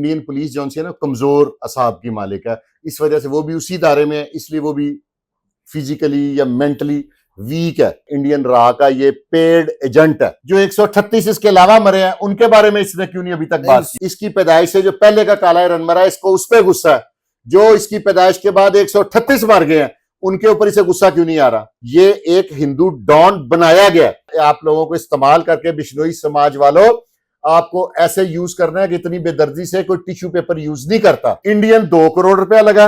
Indian police जो है ना कमजोर असाब की मालिक है, इस वजह से वो भी उसी दायरे में है, इसलिए वो भी फिजिकली या मेंटली वीक है। इंडियन रॉ का ये पेड एजेंट है। जो 138 इसके अलावा मरे हैं उनके बारे में इसने क्यों नहीं अभी तक बात की? इसकी पैदाइश से जो पहले का काला रन मरा है, इसको उस पर गुस्सा है। जो इसकी पैदाइश के बाद 138 मर गए हैं उनके ऊपर इसे गुस्सा क्यों नहीं आ रहा? ये एक हिंदू डॉन बनाया गया। आप लोगों को इस्तेमाल करके बिश्नोई समाज वालों, आपको ऐसे यूज करना है कि इतनी बेदर्दी से कोई टिश्यू पेपर यूज नहीं करता। इंडियन 2 करोड़ रुपया लगा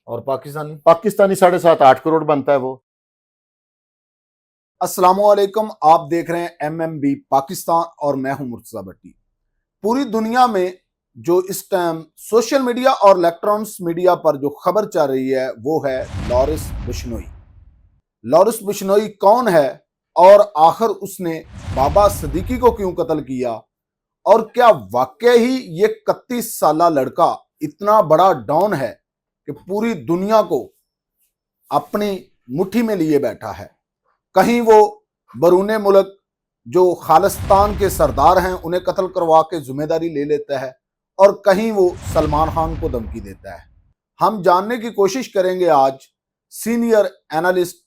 और पाकिस्तानी 7.5-8 करोड़ बनता है वो। अस्सलामुअलैकुम, आप देख रहे हैं MMB पाकिस्तान और मैं हूं मुर्तजा भट्टी। पूरी दुनिया में जो इस टाइम सोशल मीडिया और इलेक्ट्रॉनिक्स मीडिया पर जो खबर चल रही है वो है लॉरिस बिश्नोई। लॉरिस बिश्नोई कौन है और आखिर उसने बाबा सिद्दीकी को क्यों कत्ल किया, और क्या वाकई ही ये 31 साला लड़का इतना बड़ा डॉन है कि पूरी दुनिया को अपनी मुट्ठी में लिए बैठा है। कहीं वो बरूने मुल्क जो खालिस्तान के सरदार हैं उन्हें कत्ल करवा के जिम्मेदारी ले लेता है, और कहीं वो सलमान खान को धमकी देता है। हम जानने की कोशिश करेंगे आज सीनियर एनालिस्ट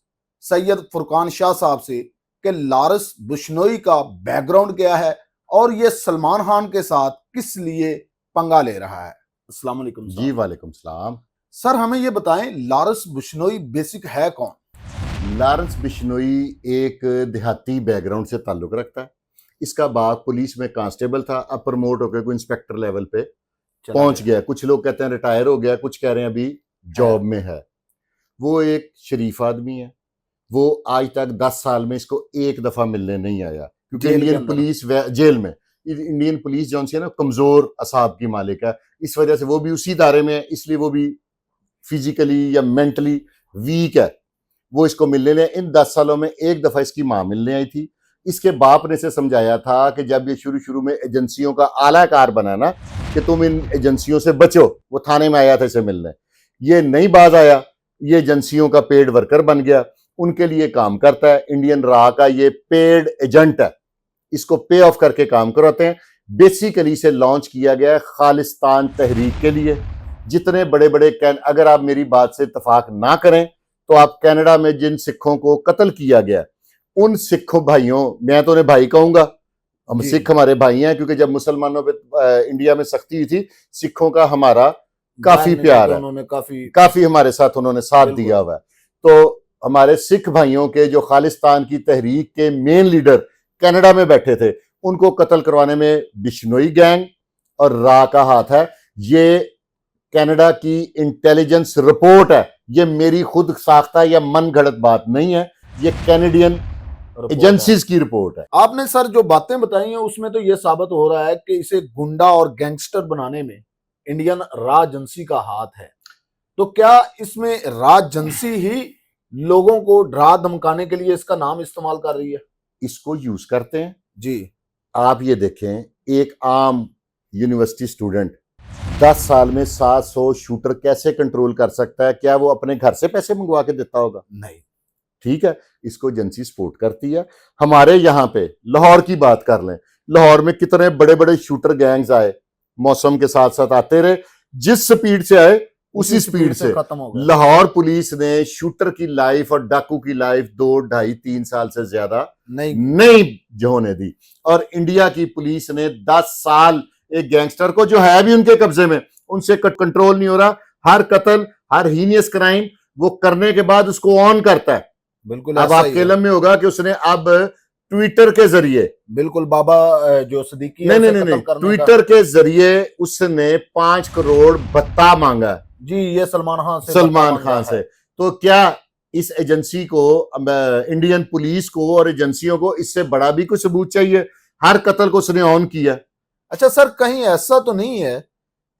सैयद फुरकान शाह साहब से कि लॉरिस बिश्नोई का बैकग्राउंड क्या है और ये सलमान खान के साथ किस लिए पंगा ले रहा है। अस्सलाम वालेकुम जी। वालेकुम सलाम। सर, हमें ये बताएं लॉरिस बिश्नोई बेसिक है कौन? लॉरिस बिश्नोई एक देहाती बैकग्राउंड से ताल्लुक रखता है। इसका बाप पुलिस में कांस्टेबल था, अब प्रमोट होकर कोई इंस्पेक्टर लेवल पे पहुंच गया। कुछ लोग कहते हैं रिटायर हो गया, कुछ कह रहे हैं अभी जॉब में है। वो एक शरीफ आदमी है। वो आज तक 10 साल में इसको एक दफा मिलने नहीं आया, क्योंकि इंडियन पुलिस जेल में, इंडियन पुलिस जो है ना कमजोर असाब की मालिक है, इस वजह से वो भी उसी दायरे में है, इसलिए वो भी फिजिकली या मेंटली वीक है। वो इसको मिलने ले, इन 10 सालों में एक दफा इसकी मां मिलने आई थी। इसके बाप ने इसे समझाया था कि जब ये शुरू में एजेंसियों का आलाकार बना ना कि तुम इन एजेंसियों से बचो, वो थाने में आया था इसे मिलने, ये नहीं बाज आया, ये एजेंसियों का पेड वर्कर बन गया, उनके लिए काम करता है। इंडियन रॉ का ये पेड एजेंट है, इसको पे ऑफ करके काम करवाते हैं। बेसिकली इसे लॉन्च किया गया है खालिस्तान तहरीक के लिए। जितने बड़े बड़े अगर आप मेरी बात से इत्तेफाक ना करें तो आप कनाडा में जिन सिखों को कत्ल किया गया, उन सिखों भाइयों, मैं तो उन्हें भाई कहूंगा, हम सिख हमारे भाई हैं, क्योंकि जब मुसलमानों पे इंडिया में सख्ती हुई थी, सिखों का हमारा काफी प्यार है, उन्होंने काफी हमारे साथ उन्होंने साथ दिया हुआ है। तो हमारे सिख भाइयों के जो खालिस्तान की तहरीक के मेन लीडर कनाडा में बैठे थे, उनको कत्ल करवाने में बिश्नोई गैंग और रॉ का हाथ है। ये कनाडा की इंटेलिजेंस रिपोर्ट है, ये मेरी खुद साख्ता या मन गढ़ंत बात नहीं है, ये कैनेडियन एजेंसीज की रिपोर्ट है। आपने सर जो बातें बताई हैं उसमें तो यह साबित हो रहा है कि इसे गुंडा और गैंगस्टर बनाने में इंडियन रॉ एजेंसी का हाथ है। तो क्या इसमें रॉ एजेंसी ही लोगों को डरा धमकाने के लिए इसका नाम इस्तेमाल कर रही है? इसको यूज करते हैं जी। आप ये देखें, एक आम यूनिवर्सिटी स्टूडेंट 10 साल में 700 शूटर कैसे कंट्रोल कर सकता है? क्या वो अपने घर से पैसे मंगवा के देता होगा? नहीं। ठीक है, इसको एजेंसी सपोर्ट करती है। हमारे यहाँ पे लाहौर की बात कर लें, लाहौर में कितने बड़े बड़े शूटर गैंग्स आए, मौसम के साथ साथ आते रहे, जिस स्पीड से आए उसी स्पीड से खत्म हो गया। लाहौर पुलिस ने शूटर की लाइफ और डाकू की लाइफ 2, 2.5, 3 साल से ज्यादा नहीं होने दी। और इंडिया की पुलिस ने 10 साल एक गैंगस्टर को, जो है भी उनके कब्जे में, उनसे कंट्रोल नहीं हो रहा। हर कत्ल, हर हीनियस क्राइम वो करने के बाद उसको ऑन करता है। बिल्कुल। अब आपके इल्म में होगा कि उसने अब ट्विटर के जरिए, बिल्कुल बाबा जो सिद्दीकी नहीं, ट्विटर के जरिए उसने 5 करोड़ भत्ता मांगा जी, ये सलमान खान से। तो क्या इस एजेंसी को, इंडियन पुलिस को और एजेंसियों को इससे बड़ा भी कोई सबूत चाहिए? हर कत्ल को उसने ऑन किया। अच्छा सर, कहीं ऐसा तो नहीं है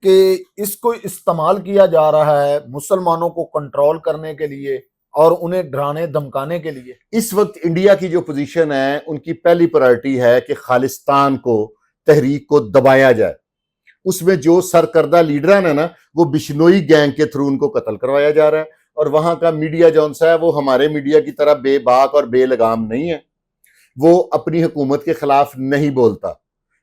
कि इसको इस्तेमाल किया जा रहा है मुसलमानों को कंट्रोल करने के लिए और उन्हें डराने धमकाने के लिए? इस वक्त इंडिया की जो पोजीशन है, उनकी पहली प्रायोरिटी है कि खालिस्तान को, तहरीक को दबाया जाए। उसमें जो सरकर्दा लीडर है ना, वो बिश्नोई गैंग के थ्रू उनको कत्ल करवाया जा रहा है। और वहां का मीडिया जौन सा है वो हमारे मीडिया की तरह बेबाक और बेलगाम नहीं है। वो अपनी हुकूमत के खिलाफ नहीं बोलता,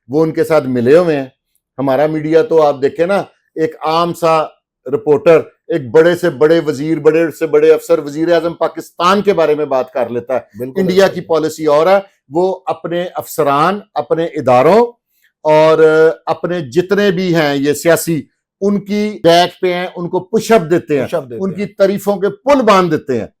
वो उनके साथ मिले हुए हैं। हमारा मीडिया तो आप देखें ना, एक आम सा रिपोर्टर एक बड़े से बड़े वजीर, बड़े से बड़े अफसर, वजीर आजम पाकिस्तान के बारे में बात कर लेता है। बिल्कुल इंडिया ऐसा की ही है। पॉलिसी और है, वो अपने अफसरान, अपने इदारों और अपने जितने भी हैं ये सियासी, उनकी बैक पे हैं, उनको पुशअप देते हैं, पुशअप देते उनकी हैं। तारीफों के पुल बांध देते हैं।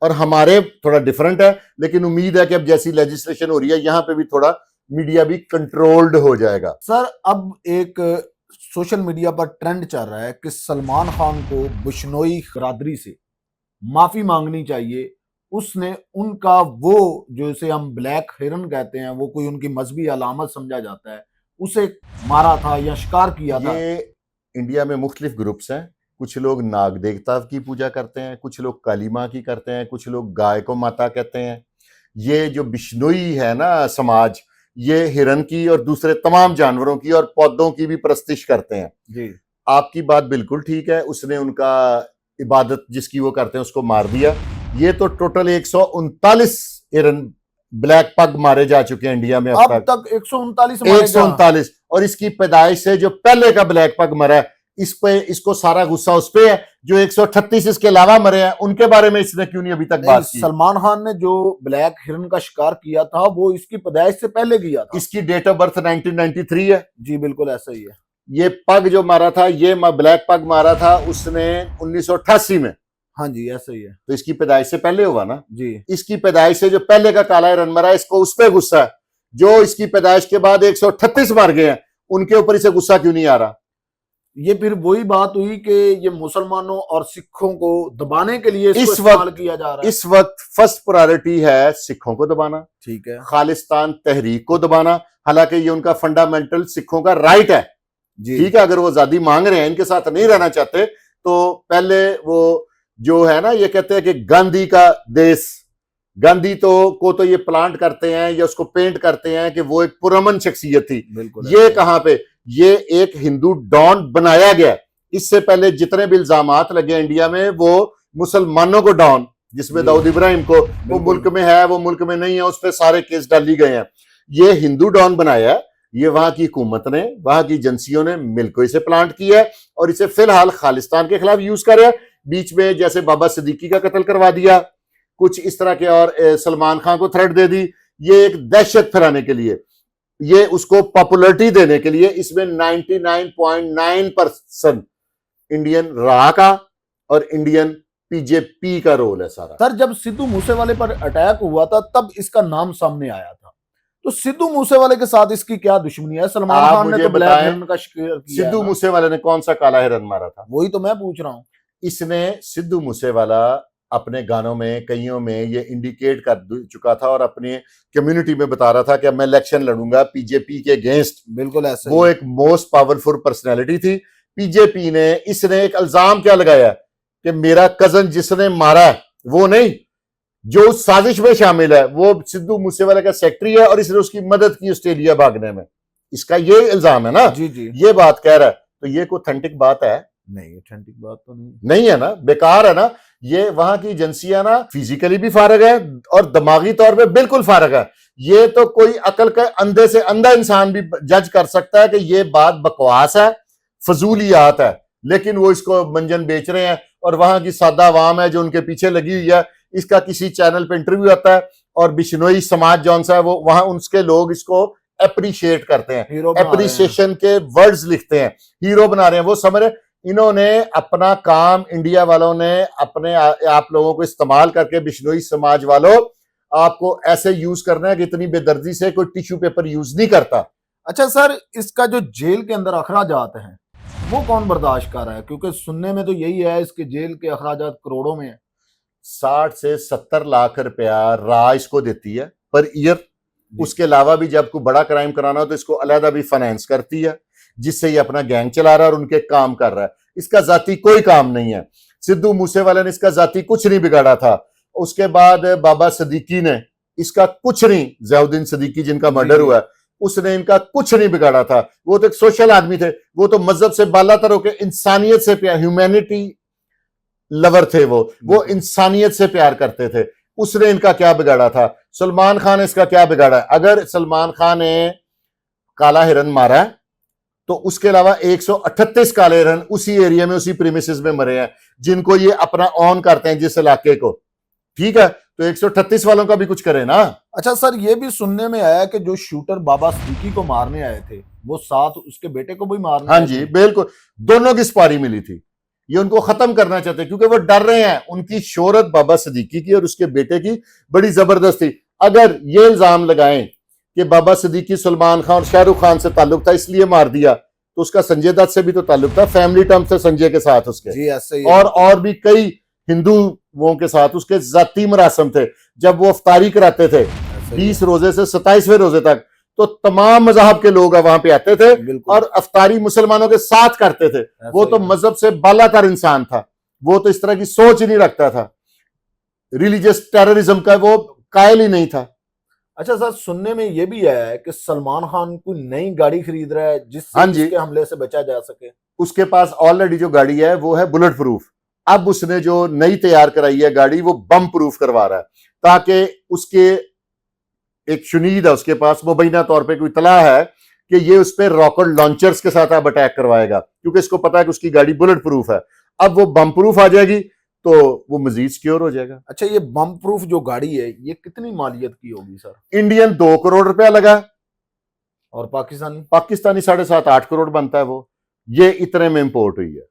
और हमारे थोड़ा डिफरेंट है, लेकिन उम्मीद है कि अब जैसी लेजिस्लेशन हो रही है यहां पे भी थोड़ा मीडिया भी कंट्रोल्ड हो जाएगा। सर अब एक सोशल मीडिया पर ट्रेंड चल रहा है कि सलमान खान को बिश्नोई बिरादरी से माफी मांगनी चाहिए। उसने उनका वो जो इसे हम ब्लैक हिरन कहते हैं, वो कोई उनकी मजहबी अलामत समझा जाता है, उसे मारा था या शिकार किया था। ये इंडिया में मुख्तलिफ ग्रुप्स हैं। कुछ लोग नाग देवता की पूजा करते हैं, कुछ लोग काली माँ की करते हैं, कुछ लोग गाय को माता कहते हैं। ये जो बिश्नोई है ना समाज, ये हिरन की और दूसरे तमाम जानवरों की और पौधों की भी परस्तिश करते हैं। जी आपकी बात बिल्कुल ठीक है, उसने उनका इबादत जिसकी वो करते हैं उसको मार दिया। ये तो टोटल 139 हिरन ब्लैक पग मारे जा चुके हैं इंडिया में अब तक 139 मारे जा। 139। और इसकी पैदाइश से जो पहले का ब्लैक पग मरा है, इस पे इसको सारा गुस्सा उस पे है। जो 138 इसके अलावा मरे हैं उनके बारे में इसने क्यों नहीं अभी तक बात की? सलमान खान ने जो ब्लैक हिरन का शिकार किया था वो इसकी पैदाइश से पहले किया था। इसकी डेट ऑफ बर्थ 1993 है। जी बिल्कुल ऐसा ही है। ये पग जो मारा था, ये ब्लैक पग मारा था उसने 1988 में। हाँ जी ऐसा ही है। तो इसकी पैदाइश से पहले हुआ ना। जी इसकी पैदाइश से जो पहले का काला हिरन मरा, इसको उस पर गुस्सा है। जो इसकी पैदाइश के बाद 138 मार गए हैं, उनके ऊपर इसे गुस्सा क्यों नहीं आ रहा? ये फिर वही बात हुई कि ये मुसलमानों और सिखों को दबाने के लिए इसको इस इस्तेमाल वक्त किया जा रहा है। इस वक्त फर्स्ट प्रायोरिटी है सिखों को दबाना, ठीक है खालिस्तान तहरीक को दबाना। हालांकि ये उनका फंडामेंटल सिखों का राइट है। जी ठीक है, अगर वो आजादी मांग रहे हैं, इनके साथ नहीं रहना चाहते, तो पहले वो जो है ना, ये कहते हैं कि गांधी का देश, गांधी को तो ये प्लांट करते हैं या उसको पेंट करते हैं कि वो एक पुरअमन शख्सियत थी। बिल्कुल ये कहां पे, ये एक हिंदू डॉन बनाया गया। इससे पहले जितने भी इल्जामात लगे इंडिया में, वो मुसलमानों को डॉन, जिसमें जी। दाऊद इब्राहिम को, वो बिल्कुल। मुल्क में है, वो मुल्क में नहीं है, उस पर सारे केस डाली गए हैं। ये हिंदू डॉन बनाया है। ये वहां की हुकूमत ने, वहां की एजेंसियों ने मिलकर इसे प्लांट किया है और इसे फिलहाल खालिस्तान के खिलाफ यूज कर रहा है। बीच में जैसे बाबा सिद्दीकी का कत्ल करवा दिया, कुछ इस तरह के, और सलमान खान को थ्रेट दे दी। ये एक दहशत फैलाने के लिए, ये उसको पॉपुलरिटी देने के लिए, इसमें 99.9% इंडियन रा का और इंडियन पीजेपी का रोल है सारा। सर जब सिद्धू मूसेवाले पर अटैक हुआ था तब इसका नाम सामने आया था, तो सिद्धू मूसेवाले के साथ इसकी क्या दुश्मनी है? सलमान आप खान ने मुझे तो ब्लैक बताएं, हिरन का शिकार किया है सिद्धू ना। मूसेवाले ने कौन सा काला हिरन मारा था? वही तो मैं पूछ रहा हूँ। इसने, सिद्धू मूसेवाला अपने गानों में कईयों में ये इंडिकेट कर चुका था और अपनी कम्युनिटी में बता रहा था कि मैं इलेक्शन लड़ूंगा पीजेपी के अगेंस्ट। बिल्कुल ऐसा वो ही। एक मोस्ट पावरफुल पर्सनैलिटी थी पीजेपी ने। इसने एक इल्जाम क्या लगाया कि मेरा कजन जिसने मारा है वो नहीं, जो उस साजिश में शामिल है वो सिद्धू मूसेवाला का सेक्रेटरी है और इसने उसकी मदद की ऑस्ट्रेलिया भागने में। इसका ये इल्जाम है ना, जी जी ये बात कह रहा है। तो ये कोई ऑथेंटिक बात है? नहीं, ऑथेंटिक बात तो नहीं। नहीं है ना, बेकार है ना। ये वहां की एजेंसियां ना फिजिकली भी फारग है और दिमागी तौर पे बिल्कुल फारग है। ये तो कोई अकल का अंधे से अंधा इंसान भी जज कर सकता है कि ये बात बकवास है, फजूलियात है, लेकिन वो इसको मंजन बेच रहे हैं। और वहां की सादा आवाम है जो उनके पीछे लगी हुई है। इसका किसी चैनल पे इंटरव्यू आता है और बिश्नोई समाज जौन सा है, वो वहां उसके लोग इसको अप्रिशिएट करते हैं, हीरो बना रहे हैं। अप्रिसिएशन के वर्ड्स लिखते हैं, हीरो बना रहे हैं। वो समझ रहे, इन्होंने अपना काम, इंडिया वालों ने अपने आप लोगों को इस्तेमाल करके, बिश्नोई समाज वालों आपको ऐसे यूज करना है कि इतनी बेदर्दी से कोई टिश्यू पेपर यूज नहीं करता। अच्छा सर, इसका जो जेल के अंदर अखराजात हैं वो कौन बर्दाश्त कर रहा है? क्योंकि सुनने में तो यही है इसके जेल के अखराजात करोड़ों में है। 60 से 70 लाख रुपया रा इसको देती है पर ईयर। उसके अलावा भी जब कोई बड़ा क्राइम कराना हो तो इसको अलहदा भी फाइनेंस करती है, जिससे ये अपना गैंग चला रहा है और उनके काम कर रहा है। इसका जाती कोई काम नहीं है। सिद्धू मूसेवाले ने इसका जाती कुछ नहीं बिगाड़ा था। उसके बाद बाबा सिद्दीकी ने इसका कुछ नहीं, ज़ियाउद्दीन सिद्दीकी जिनका मर्डर हुआ है, उसने इनका कुछ नहीं बिगाड़ा था। वो तो एक सोशल आदमी थे, वो तो मजहब से बालातर होकर इंसानियत से प्यार, ह्यूमैनिटी लवर थे। वो इंसानियत से प्यार करते थे। उसने इनका क्या बिगाड़ा था? सलमान खान ने इसका क्या बिगाड़ा है? अगर सलमान खान ने काला हिरन मारा है तो उसके अलावा 138 काले रन उसी एरिया में, उसी प्रीमिसेस में मरे हैं, जिनको ये अपना ऑन करते हैं जिस इलाके को। ठीक है, तो 138 वालों का भी कुछ करे ना। अच्छा सर, ये भी सुनने में आया कि जो शूटर बाबा सिद्दीकी को मारने आए थे वो साथ उसके बेटे को भी मारने हाँ आए जी, थे। बिल्कुल, दोनों की स्पारी मिली थी। ये उनको खत्म करना चाहते क्योंकि वो डर रहे हैं। उनकी शोहरत बाबा सिद्दीकी की और उसके बेटे की बड़ी जबरदस्त थी। अगर ये इल्जाम लगाएं कि बाबा सिद्दीकी सलमान खान और शाहरुख खान से ताल्लुक था इसलिए मार दिया, तो उसका संजय दत्त से भी तो ताल्लुक था, फैमिली टर्म से संजय के साथ उसके, जी ऐसे ही और भी कई हिंदुओं के साथ उसके जाती मरासम थे। जब वो अफ्तारी कराते थे 20 रोजे से 27वें रोजे तक, तो तमाम मजहब के लोग वहां पे आते थे बिल्कुल। और अफ्तारी मुसलमानों के साथ करते थे। वो तो मजहब से बालातर इंसान था, वो तो इस तरह की सोच ही नहीं रखता था, रिलीजियस टेररिज्म का वो कायल ही नहीं था। अच्छा सर, सुनने में ये भी आया है कि सलमान खान कोई नई गाड़ी खरीद रहा है जिससे हाँ जी। इसके हमले से बचा जा सके। उसके पास ऑलरेडी जो गाड़ी है वो है बुलेट प्रूफ। अब उसने जो नई तैयार कराई है गाड़ी, वो बम प्रूफ करवा रहा है, ताकि उसके एक शुनीद है उसके पास, मुबैना तौर पे कोई इतला है कि ये उस पर रॉकेट लॉन्चर्स के साथ अब अटैक करवाएगा, क्योंकि इसको पता है कि उसकी गाड़ी बुलेट प्रूफ है। अब वो बम प्रूफ आ जाएगी तो वो मजीद सिक्योर हो जाएगा। अच्छा, ये बम प्रूफ जो गाड़ी है ये कितनी मालियत की होगी सर? इंडियन 2 करोड़ रुपया लगा, और पाकिस्तानी? पाकिस्तानी 7.5-8 करोड़ बनता है वो। ये इतने में इंपोर्ट हुई है।